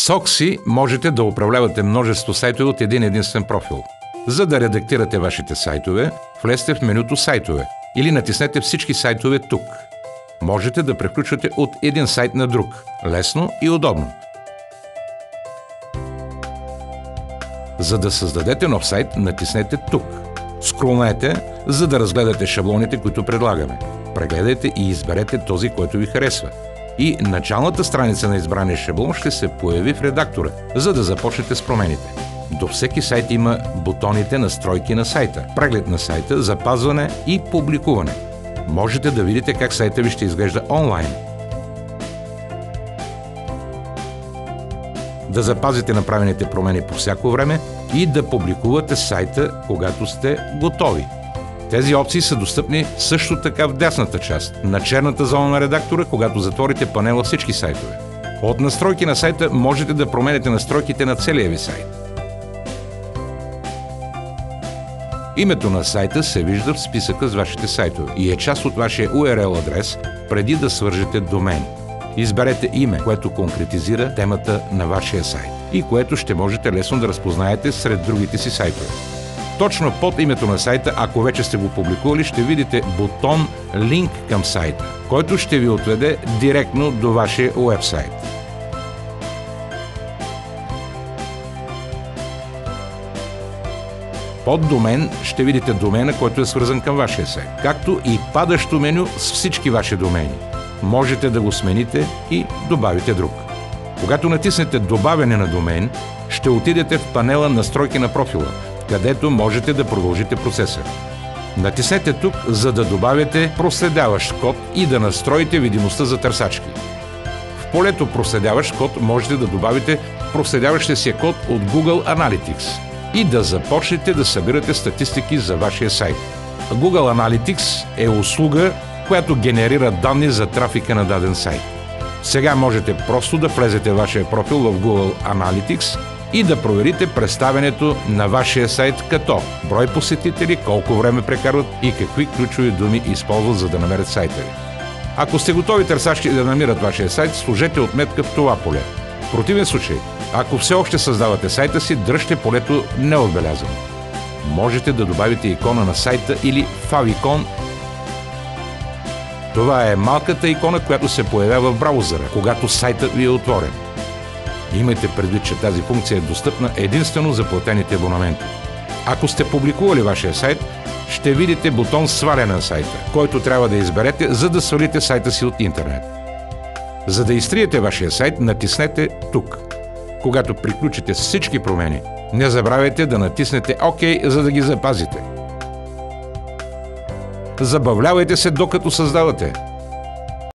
Oxy можете да управлявате множество сайтове от един единствен профил. За да редактирате вашите сайтове, влезте в менюто Сайтове или натиснете всички сайтове тук. Можете да преключвате от един сайт на друг. Лесно и удобно. За да създадете нов сайт, натиснете тук. Скролнете, за да разгледате шаблоните, които предлагаме. Прегледайте и изберете този, който ви харесва. И началната страница на избрания шаблон ще се появи в редактора, за да започнете с промените. До всеки сайт има бутоните настройки на сайта, преглед на сайта, запазване и публикуване. Можете да видите как сайта ви ще изглежда онлайн. Да запазите направените промени по всяко време и да публикувате сайта, когато сте готови. Тези опции са достъпни също така в дясната част, на черната зона на редактора, когато затворите панела всички сайтове. От настройки на сайта можете да промените настройките на целия ви сайт. Името на сайта се вижда в списъка с вашите сайтове и е част от вашия URL адрес преди да свържете домен. Изберете име, което конкретизира темата на вашия сайт и което ще можете лесно да разпознаете сред другите си сайтове. Точно под името на сайта, ако вече сте го публикували, ще видите бутон «Линк към сайта», който ще ви отведе директно до вашия уебсайт. Под домен ще видите домена, който е свързан към вашия сайт, както и падащо меню с всички ваши домени. Можете да го смените и добавите друг. Когато натиснете «Добавяне на домен», ще отидете в панела «Настройки на профила», където можете да продължите процеса. Натиснете тук, за да добавите проследяващ код и да настроите видимостта за търсачки. В полето проследяващ код можете да добавите проследяващия си код от Google Analytics и да започнете да събирате статистики за вашия сайт. Google Analytics е услуга, която генерира данни за трафика на даден сайт. Сега можете просто да влезете вашия профил в Google Analytics и да проверите представянето на вашия сайт, като брой посетители, колко време прекарват и какви ключови думи използват, за да намерят сайта ви. Ако сте готови търсачки да намират вашия сайт, сложете отметка в това поле. В противен случай, ако все още създавате сайта си, дръжте полето неотбелязано. Можете да добавите икона на сайта или favicon. Това е малката икона, която се появява в браузъра, когато сайтът ви е отворен. Имайте предвид, че тази функция е достъпна единствено за платените абонаменти. Ако сте публикували вашия сайт, ще видите бутон «Сваляне на сайта», който трябва да изберете, за да свалите сайта си от интернет. За да изтриете вашия сайт, натиснете тук. Когато приключите с всички промени, не забравяйте да натиснете ОК, за да ги запазите. Забавлявайте се, докато създавате.